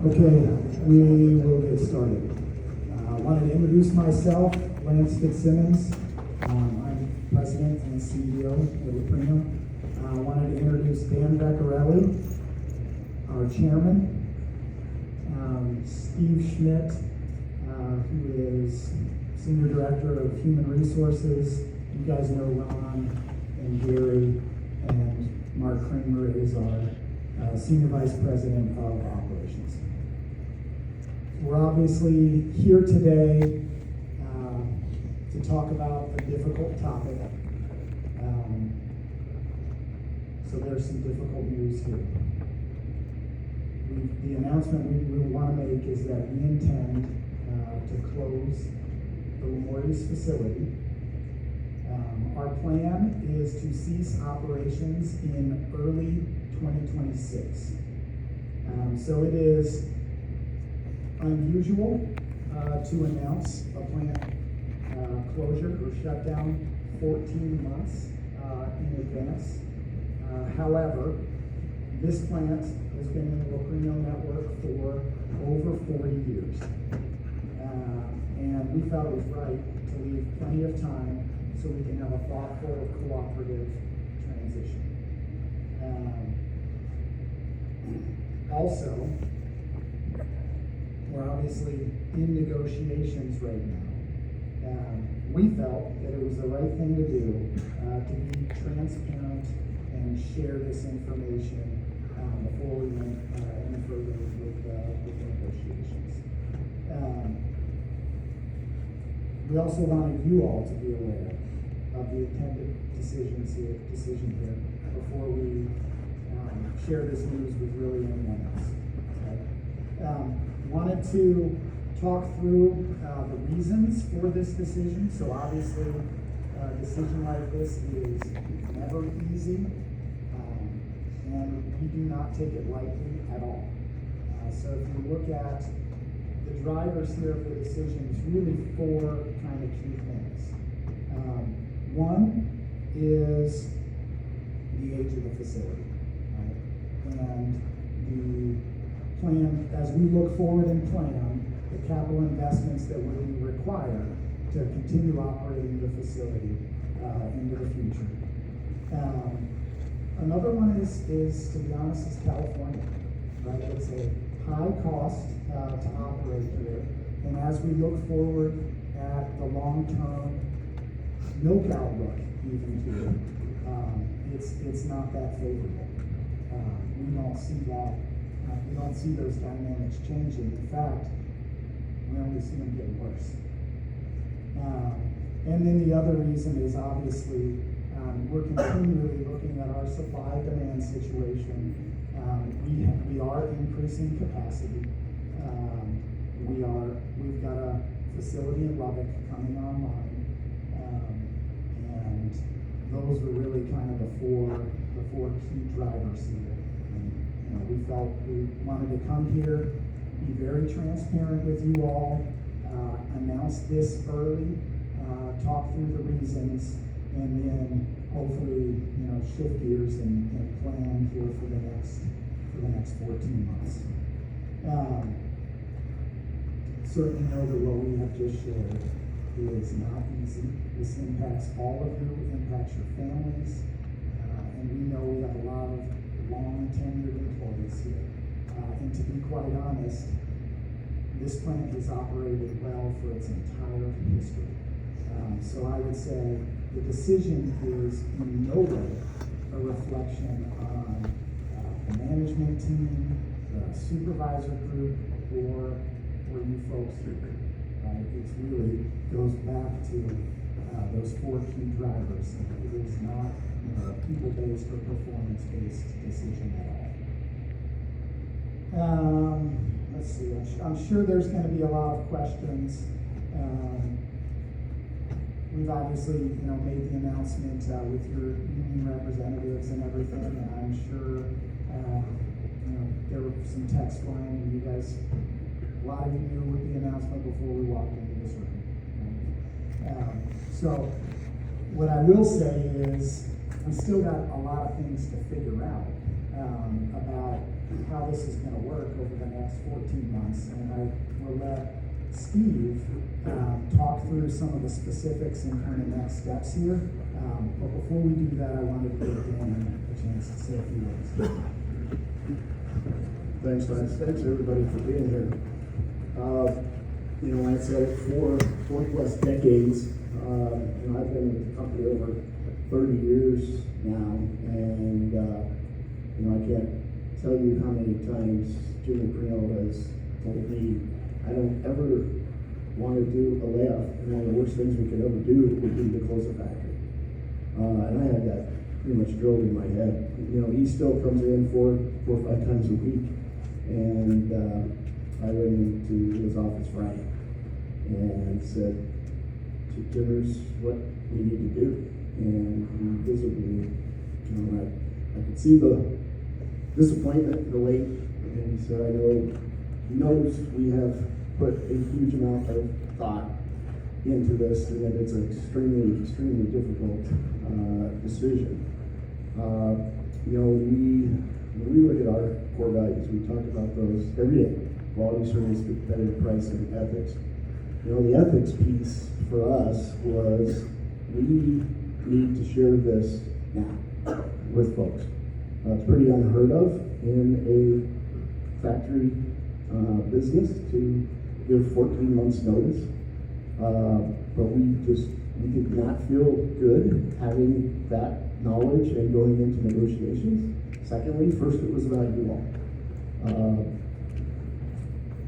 Okay, we will get started. I wanted to introduce myself, Lance Fitzsimmons. I'm President and CEO of Leprino. I wanted to introduce Dan Beccarelli, our Chairman, Steve Schmidt, who is Senior Director of Human Resources. You guys know Ron and Gary, and Mark Kramer is our Senior Vice President of Operations. We're obviously here today to talk about a difficult topic. So there's some difficult news here. The announcement we want to make is that we intend to close the Lumordes facility. Our plan is to cease operations in early 2026. So it is unusual to announce a plant closure or shutdown 14 months in advance. However, this plant has been in the Leprino network for over 40 years. And we felt it was right to leave plenty of time so we can have a thoughtful, cooperative transition. Also, we're obviously in negotiations right now. We felt that it was the right thing to do to be transparent and share this information before we went any further with the negotiations. We also wanted you all to be aware of the intended decision here before we share this news with really anyone else. Okay? Wanted to talk through the reasons for this decision. So obviously, a decision like this is never easy, and we do not take it lightly at all. So if you look at the drivers here of the decision, it's really four kind of key things. One is the age of the facility, right? And the plan, as we look forward and plan, the capital investments that would be required to continue operating the facility into the future. Another one is, to be honest, is California, right? It's a high cost to operate here, and as we look forward at the long-term milk outlook, even here, it's not that favorable. We don't see that. We don't see those dynamics changing. In fact, we only see them getting worse. And then the other reason is obviously we're continually looking at our supply-demand situation. We are increasing capacity. We've got a facility in Lubbock coming online, and those were really kind of the four key drivers here. And, we felt we wanted to come here, be very transparent with you all, announce this early, talk through the reasons, and then hopefully, shift gears and plan here for the next 14 months. Certainly know that what we have just shared is not easy. This impacts all of you, impacts your families, and we know we have a lot of long tenured employees here. And to be quite honest, this plant has operated well for its entire history. So I would say the decision is in no way a reflection on the management team, the supervisor group, or you folks here. It really goes back to those four key drivers. It is not a people-based or performance-based decision at all. Let's see. I'm sure there's going to be a lot of questions. We've obviously, made the announcement with your union representatives and everything. And I'm sure, there were some text flying, and you guys, a lot of you knew with the announcement before we walked into this room. So, what I will say is, we still got a lot of things to figure out. about how this is going to work over the next 14 months. And I will let Steve talk through some of the specifics and kind of next steps here. But before we do that, I wanted to give Dan a chance to say a few words. Thanks, Lance. Thanks, everybody, for being here. Lance said it, four plus decades. I've been with the company over 30 years now, and I can't tell you how many times Jimmy Creel has told me, I don't ever want to do a layoff, and one of the worst things we could ever do would be to close a factory. And I had that pretty much drilled in my head. He still comes in four or five times a week, and I went into his office Friday and said, "Here's what we need to do." And he visibly, I could see the disappointment, the weight, and he said, "I know." He knows we have put a huge amount of thought into this, and that it's an extremely, extremely difficult decision. When we look at our core values, we talk about those every day: quality, service, competitive pricing, ethics. The ethics piece for us was we need to share this now with folks. It's pretty unheard of in a factory business to give 14 months notice, but we did not feel good having that knowledge and going into negotiations. Secondly, first, it was about you all.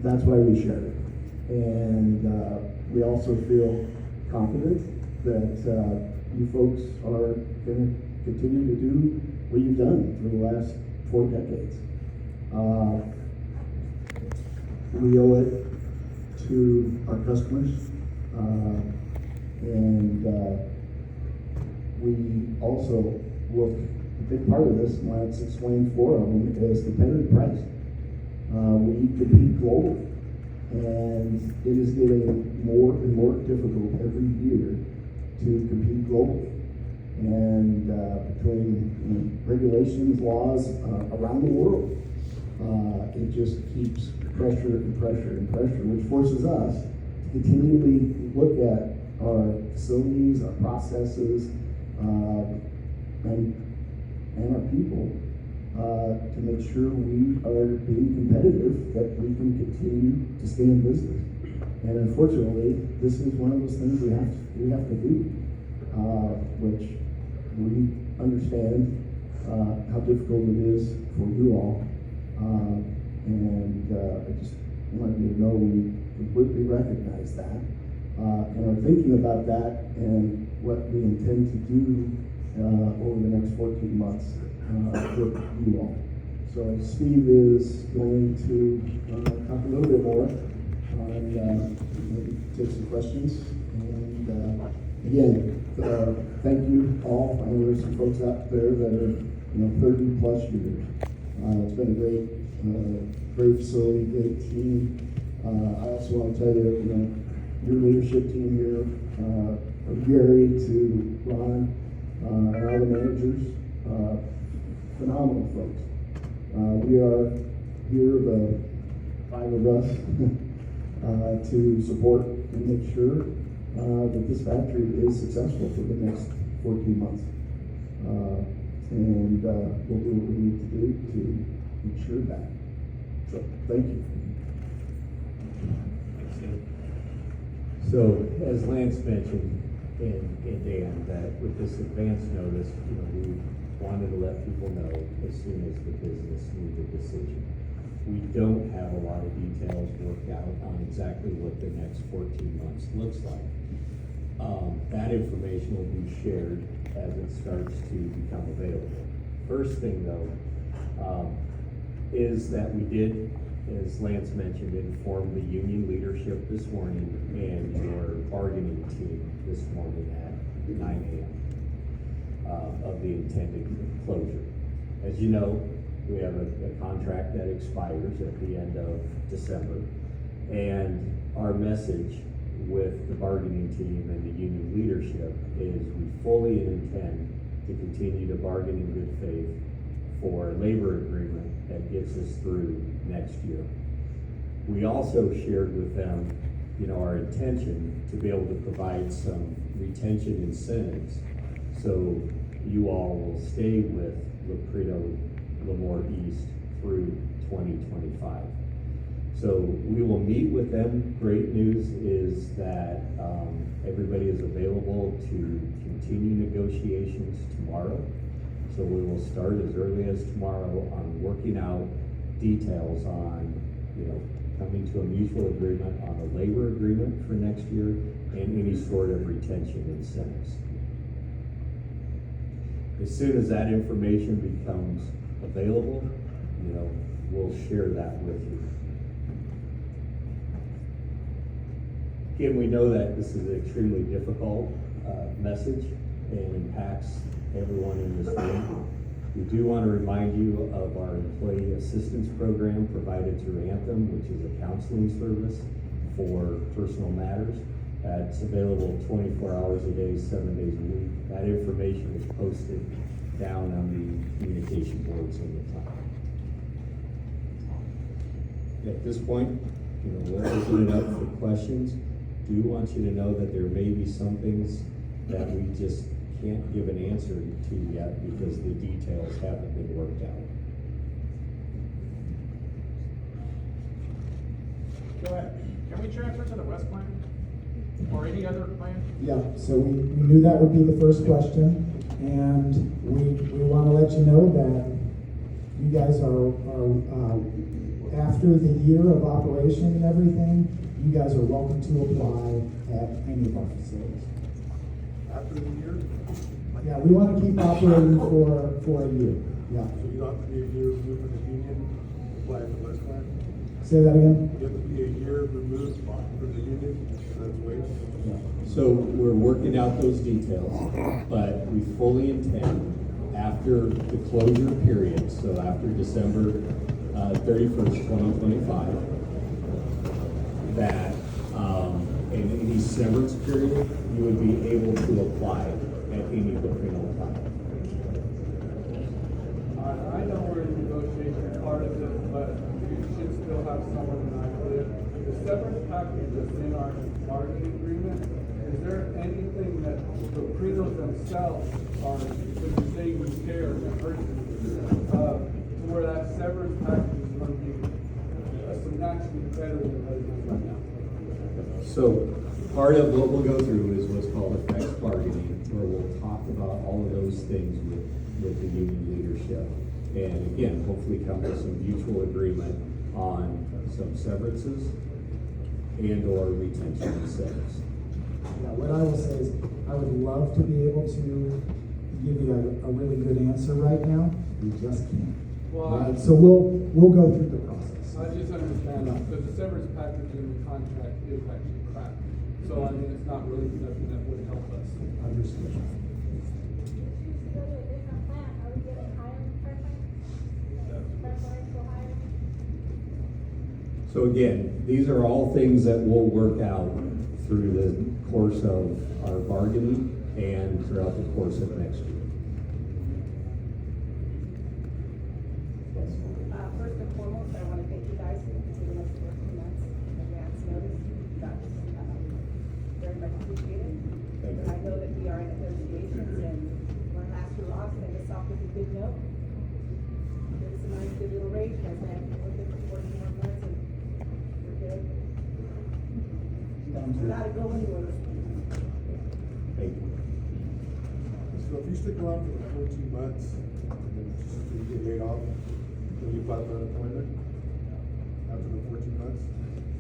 That's why we shared it. And we also feel confident that you folks are going to continue to do what you've done for the last 4 decades. We owe it to our customers, and we also look, a big part of this, and Lance explained 4 of them, is competitive price. We compete globally, and it is getting more and more difficult every year to compete globally. And between regulations, laws around the world, it just keeps pressure and pressure and pressure, which forces us to continually look at our facilities, our processes, and our people to make sure we are being competitive, that we can continue to stay in business. And unfortunately, this is one of those things we have to do, which we understand how difficult it is for you all. And I just want you to know we completely recognize that, and are thinking about that and what we intend to do over the next 14 months with you all. So Steve is going to talk a little bit more on maybe take some questions. And again, thank you all. I know there's some folks out there that are 30 plus years. It's been a great facility, great team. I also want to tell you, your leadership team here, from Gary to Ron, and all the managers, phenomenal folks. We are here, the 5 of us, to support and make sure that this factory is successful for the next 14 months. And we'll do what we need to do to ensure that. So, thank you. So, as Lance mentioned, and Dan, that with this advance notice, we wanted to let people know as soon as the business made a decision. We don't have a lot of details worked out on exactly what the next 14 months looks like. That information will be shared as it starts to become available. First thing though, is that we did, as Lance mentioned, inform the union leadership this morning and your bargaining team this morning at 9 a.m. Of the intended closure. As you know, we have a contract that expires at the end of December, and our message with the bargaining team and the union leadership is we fully intend to continue to bargain in good faith for a labor agreement that gets us through next year. We also shared with them, our intention to be able to provide some retention incentives. So you all will stay with Locrino Lemoore East through 2025. So we will meet with them. Great news is that everybody is available to continue negotiations tomorrow. So we will start as early as tomorrow on working out details on, coming to a mutual agreement on a labor agreement for next year and any sort of retention incentives. As soon as that information becomes available, we'll share that with you. Again, we know that this is an extremely difficult message and impacts everyone in this room. We do want to remind you of our employee assistance program provided through Anthem, which is a counseling service for personal matters. It's available 24 hours a day, 7 days a week. That information is posted down on the communication boards in the top. At this point, we'll open it up for questions. Do want you to know that there may be some things that we just can't give an answer to yet because the details haven't been worked out. Go ahead. Can we transfer to the West plan? Or any other plan? Yeah, so we knew that would be the first question, and we want to let you know that you guys are after the year of operation and everything, you guys are welcome to apply at any of our facilities. After the year? Yeah, we want to keep operating for a year, yeah. So you don't have to be a year removed from the union to apply for the West plan? Say that again? You have to be a year removed from the union, that's wage? So we're working out those details, but we fully intend after the closure period, so after December 31st, 2025, that in any severance period, you would be able to apply at any Locrino plant. I know we're in negotiation part of this, but we should still have someone in idea. The severance package that's in our bargaining agreement, is there anything that the Locrinos themselves are, because you're saying we care and hurt to where that severance package is going to be substantially better than what it is right now? So part of what we'll go through is what's called effects bargaining, where we'll talk about all of those things with the union leadership. And again, hopefully come to some mutual agreement on some severances and or retention incentives. Yeah, what I will say is, I would love to be able to give you a really good answer right now. We just can't. Well, Right, so we'll go through the process. I just understand that, because the severance package in the contract is actually crap. So I mean, it's not really nothing that would help us. Understood. So again, these are all things that we'll work out through the course of our bargaining and throughout the course of next year. First and foremost, I want to thank you guys for giving us 14 months in advance notice. That's very much appreciated. Thank you. I know that we are in negotiations and one last year off, and this off with a good note. Give us a nice good little raise, guys, man. We're good for 14 more months and we're good. We gotta go anywhere. Thank you. So if you stick around for the 14 months, and then you get laid off, then you apply for unemployment after the 14 months?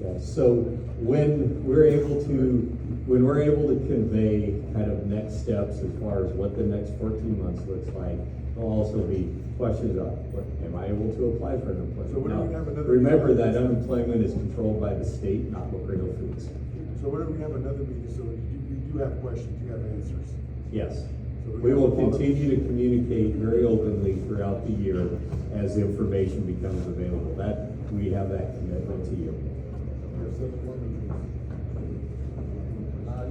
Yeah, so when we're able to convey kind of next steps as far as what the next 14 months looks like, there'll also be questions on, am I able to apply for unemployment? So when do we Now, have another remember meeting? that unemployment is controlled by the state, not Locrino Foods. So whenever we have another meeting, so you do have questions, you have answers. Yes. So We will continue to communicate very openly throughout the year as the information becomes available. That, we have that commitment to you.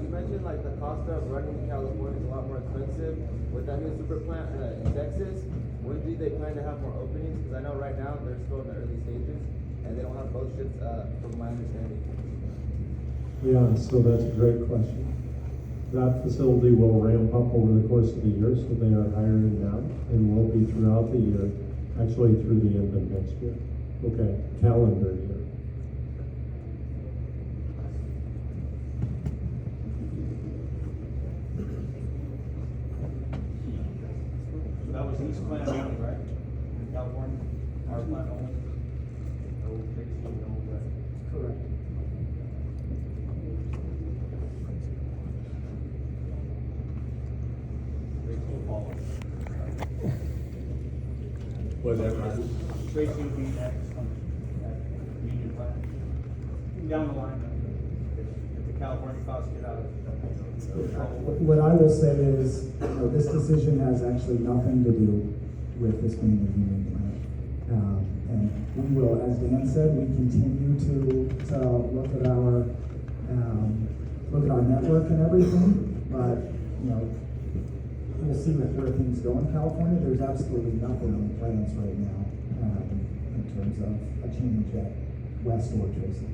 You mentioned like the cost of running in California is a lot more expensive with that new super plant in Texas. when do they plan to have more openings? Because I know right now they're still in the early stages, and they don't have boat ships, from my understanding. Yeah, so that's a great question. That facility will ramp up over the course of the year, so they are hiring now and will be throughout the year, actually through the end of next year. Okay, calendar year. So that was East Plant only, right? In California, our plant only? No Tracy, no, Correct. Whatever. Tracy would be next on that union plant. Down the line, if the California costs get out of trouble. What I will say is, this decision has actually nothing to do with this being a union plant. And we will, as Dan said, we continue to look at our network and everything, but, we'll see where things go in California. There's absolutely nothing in the plans right now, in terms of a change at West or Tracy.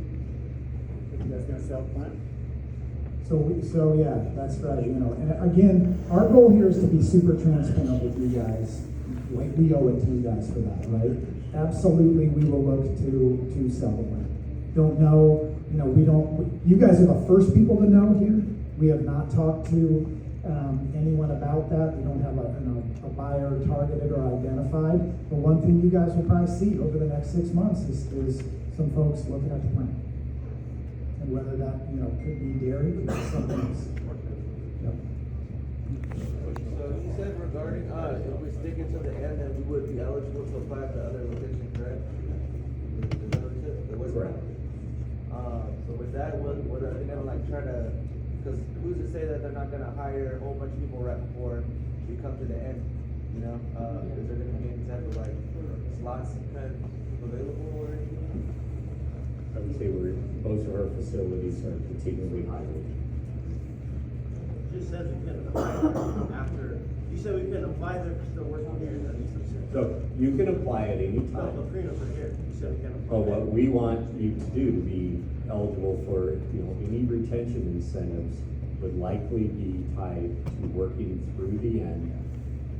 You guys gonna sell the plant? So yeah, that's right, and again, our goal here is to be super transparent with you guys. We owe it to you guys for that, right? Absolutely, we will look to sell the land. Don't know, you guys are the first people to know here. We have not talked to anyone about that. We don't have a buyer targeted or identified. But one thing you guys will probably see over the next 6 months is some folks looking at the plan. And whether that, could be dairy, could be something else. Yep. So you said regarding, if we stick it to the end, then we would be eligible to apply at the other location, correct? Is that what you said? The West Correct. Plant? So with that, what are they gonna try to, because who's to say that they're not gonna hire a whole bunch of people right before we come to the end, Is there gonna be any type of slots kind of available or anything? I would say most of our facilities are continually hiring. Just said we couldn't apply after, you said we couldn't apply there, still working here, that makes no sense. So you can apply at any No, time. the freedoms are here, you said we can't apply. But what we want you to do to be eligible for, any retention incentives would likely be tied to working through the end,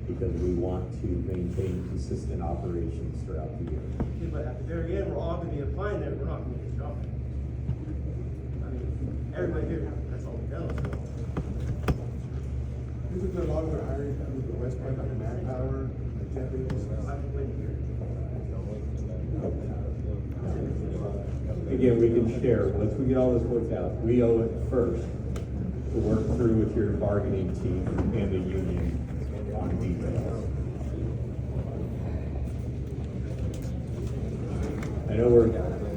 because we want to maintain consistent operations throughout the year. Yeah, but at the very end, we're all gonna be applying there, we're not gonna get a job. I mean, everybody here, that's all we know, so. Isn't there a lot of their hiring through the West Point, like Manpower, like Japanese? I've been here. Again, we can share, once we get all this worked out, we owe it first to work through with your bargaining team and the union on details. I know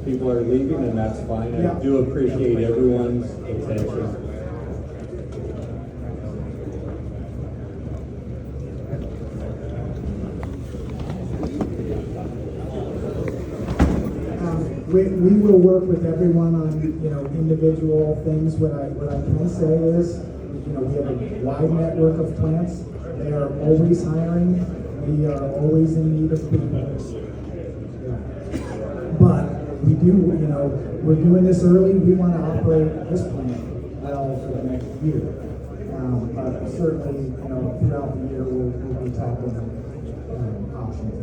people are leaving, and that's fine. I do appreciate everyone's attention. We will work with everyone on, individual things. What I can say is, we have a wide network of plants. They are always hiring. We are always in need of people. Yeah. But we do, we're doing this early. We want to operate this plant well for the next year. But certainly, throughout the year, we'll be talking options.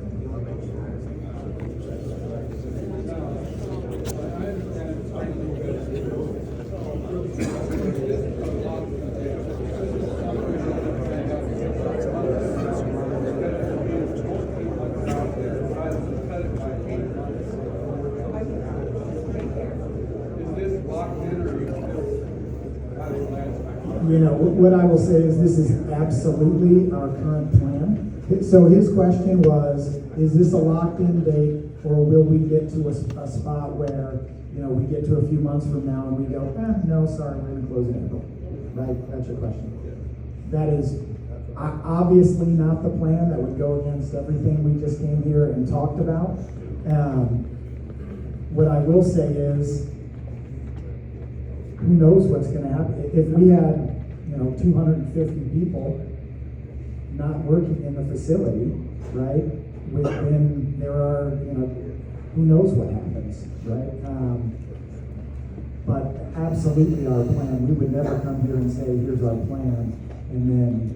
What I will say is this is absolutely our current plan. So his question was, is this a locked-in date, or will we get to a spot where, we get to a few months from now and we go, no, sorry, we're gonna close in April, right? That's your question. That is obviously not the plan. That would go against everything we just came here and talked about. What I will say is, who knows what's gonna happen? If we had 250 people, not working in the facility, right? Then there are, who knows what happens, right? But absolutely our plan, we would never come here and say, here's our plan, and then,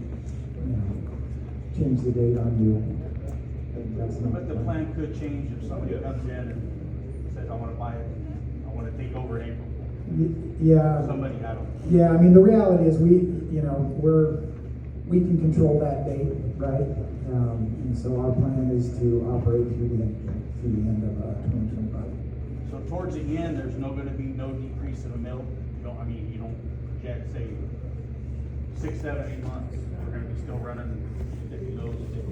change the date on you. That's not But the plan could change if somebody comes in and says, I wanna buy it, I wanna take over in April. Yeah. Somebody, I don't. Yeah, I mean, the reality is we can control that date, right? And so our plan is to operate through the end of 2025. So towards the end, there's gonna be no decrease in the milk, you don't project, say, 6, 7, 8 months, we're gonna be still running 50 loads, 50, or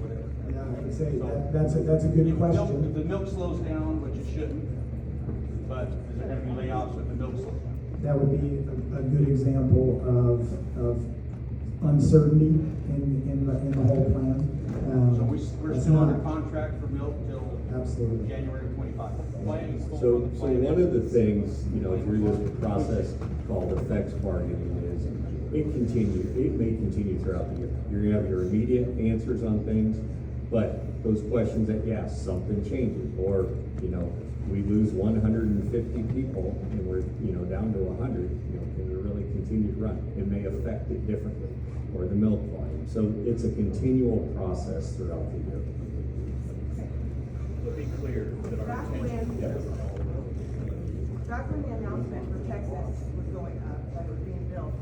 whatever. Yeah, I would say So- that's a good If the milk- question. If the milk slows down, which it shouldn't, but is there gonna be layoffs if the milk slows down? That would be a good example of uncertainty in the whole plan. So we're That's still under not- contract for milk till Absolutely. January of 25. So one of the things, through this process called effects bargaining is it may continue throughout the year. You're gonna have your immediate answers on things, but those questions that, something changes, or, we lose 150 people and we're, down to 100, can we really continue to run? It may affect it differently, or the milk volume. So it's a continual process throughout the year. To be clear, that our Back intention. when the announcement for Texas was going up, that it was being built,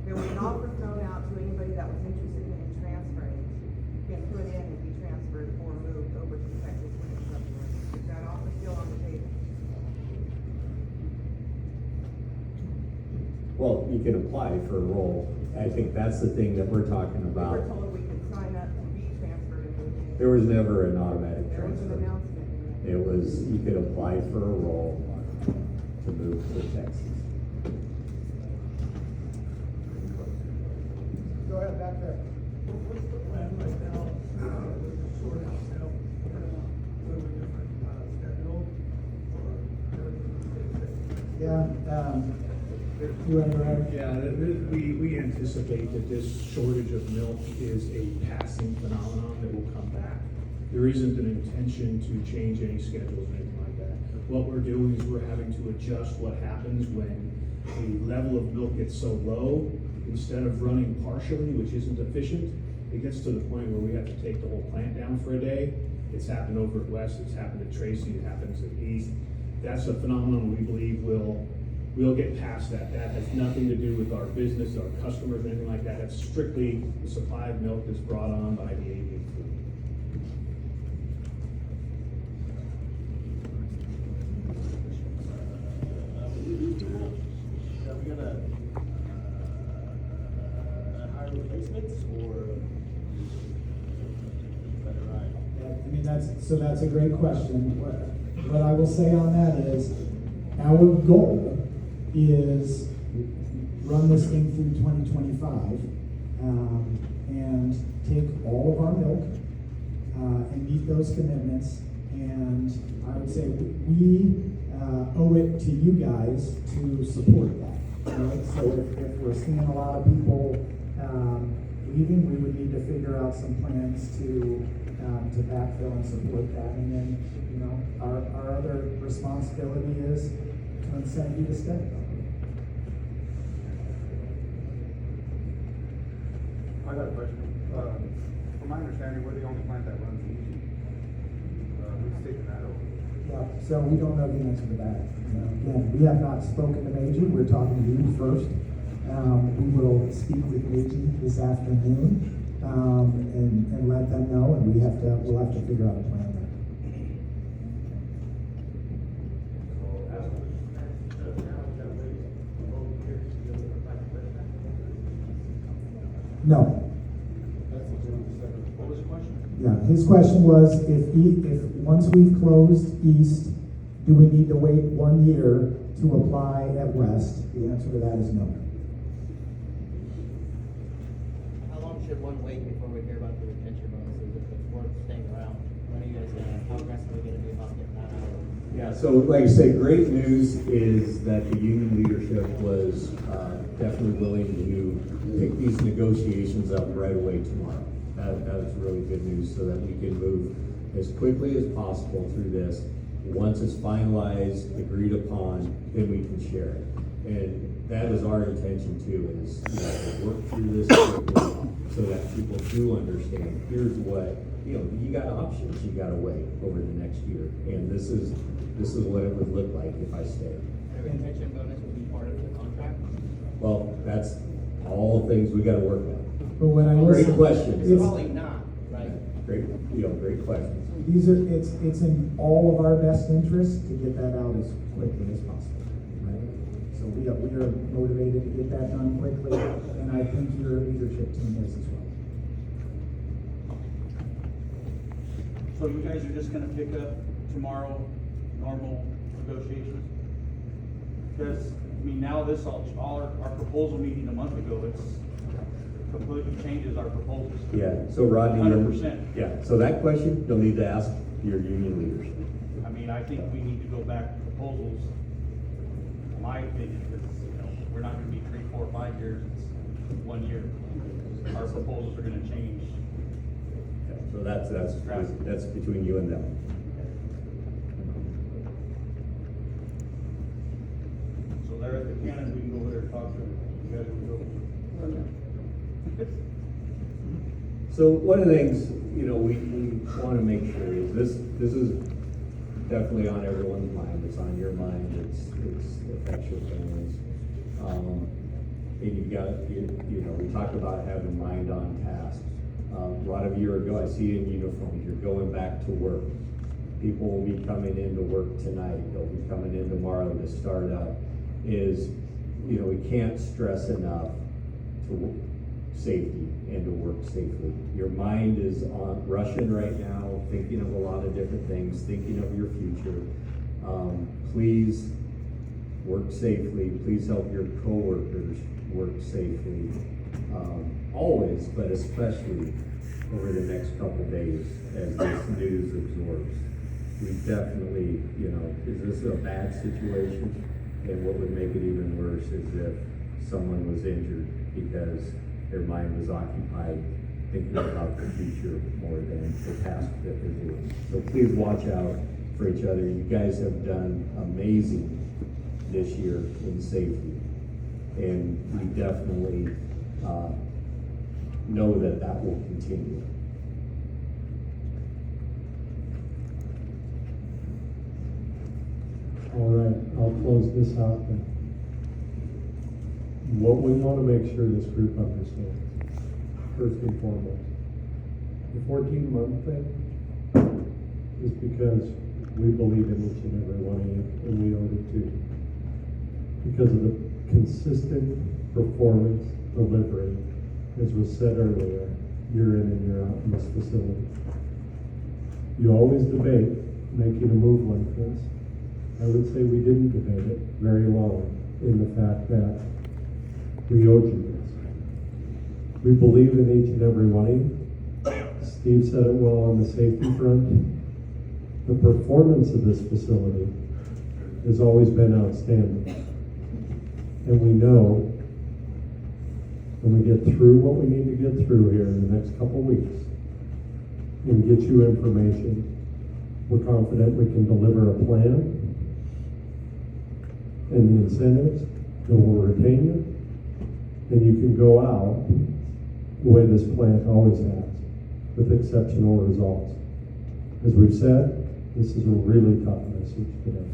there was an offer thrown out to anybody that was interested in transferring, get put in and be transferred or moved over to Texas when it's up. Is that offer still on the table? Well, you can apply for a role. I think that's the thing that we're talking We about. were told we could sign up to be transferred and moved. There was never an automatic There was an transfer. announcement. It was, you could apply for a role to move to Texas. Go ahead, back there. What's the plan right now, sort out help, with a different, schedule, or everything? Yeah, you want to go ahead? Yeah, we anticipate that this shortage of milk is a passing phenomenon that will come back. There isn't an intention to change any schedules or anything like that. What we're doing is we're having to adjust what happens when the level of milk gets so low. Instead of running partially, which isn't efficient, it gets to the point where we have to take the whole plant down for a day. It's happened over at West, it's happened at Tracy, it happens at East. That's a phenomenon we believe we'll get past that. That has nothing to do with our business, our customers, or anything like that. It's strictly the supply of milk that's brought on by the avian flu. Are we gonna, hire replacements or? Let it ride? Yeah, that's a great question. What I will say on that is, our goal is run this thing through 2025, and take all of our milk, and meet those commitments. And I would say we owe it to you guys to support that, right? So if we're seeing a lot of people leaving, we would need to figure out some plans to backfill and support that. And then, our other responsibility is to incent you to stay. I got a question. From my understanding, we're the only plant that runs easy. We've taken that over. Yeah, so we don't know the answer to that. Again, we have not spoken to Meiji. We're talking to you first. We will speak with Meiji this afternoon, and let them know, and we'll have to figure out a plan there. No. What was the question? Yeah, his question was, if once we've closed East, do we need to wait 1 year to apply at West? The answer to that is no. How long should one wait before we hear about the retention bonuses if it's worth staying around? When are you guys how aggressive are we gonna be about getting that out? Yeah, Yeah, so like I said, great news is that the union leadership was definitely willing to pick these negotiations up right away tomorrow. That was really good news, so that we can move as quickly as possible through this. Once it's finalized, agreed upon, then we can share it. And that is our intention too, is, you know, to work through this quickly so that people do understand, here's what, you know, you got options you gotta weigh over the next year. And this is what it would look like if I stay. And a retention bonus will be part of the contract? Well, that's all things we gotta work on. But when I Great listen. questions. It's probably not, right? Great, you know, great questions. It's in all of our best interest to get that out as quickly as possible, right? So we are motivated to get that done quickly, and I think your leadership team is as well. So you guys are just gonna pick up tomorrow, normal negotiations? Because, I mean, now this, all our proposal meeting a month ago, it's completely changes our proposals. Yeah, so Rodney. 100%. Yeah, so that question, you'll need to ask your union leaders. I mean, I think we need to go back to proposals, in my opinion, because, you know, we're not gonna be 3, 4, 5 years, it's 1 year. Our proposals are gonna change. So that's between you and them. So they're at the cannon, we can go over there and talk to them. You guys will go. So one of the things, you know, we wanna make sure is this is definitely on everyone's mind, it's on your mind, it affects your families. And you've got, you know, we talked about having mind on task. A lot of year ago, I see you in uniforms, you're going back to work. People will be coming into work tonight, they'll be coming in tomorrow to start up. Is, you know, we can't stress enough to safety and to work safely. Your mind is on rushing right now, thinking of a lot of different things, thinking of your future. Please work safely. Please help your coworkers work safely. Always, but especially over the next couple days as this news absorbs. We definitely, you know, is this a bad situation? And what would make it even worse is if someone was injured because their mind was occupied thinking about the future more than the task that they're doing. So please watch out for each other. You guys have done amazing this year in safety. And we definitely know that that will continue. All right, I'll close this out then. What we want to make sure this group understands, first and foremost, the 14-month thing is because we believe in each and every one of you, and we owe it to you. Because of the consistent performance delivery, as was said earlier, year in and year out in this facility. You always debate making a move like this. I would say we didn't debate it very long in the fact that we owed you this. We believe in each and every one of you. Steve said it well on the safety front. The performance of this facility has always been outstanding. And we know when we get through what we need to get through here in the next couple weeks and get you information, we're confident we can deliver a plan and the incentives that will retain you, and you can go out the way this plant always has, with exceptional results. As we've said, this is a really tough message today.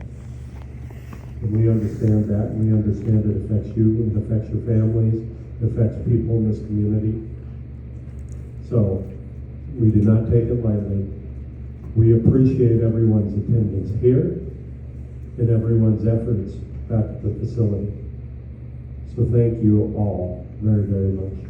And we understand that, and we understand it affects you, it affects your families, it affects people in this community. So, we do not take it lightly. We appreciate everyone's attendance here and everyone's efforts back at the facility. So thank you all very, very much.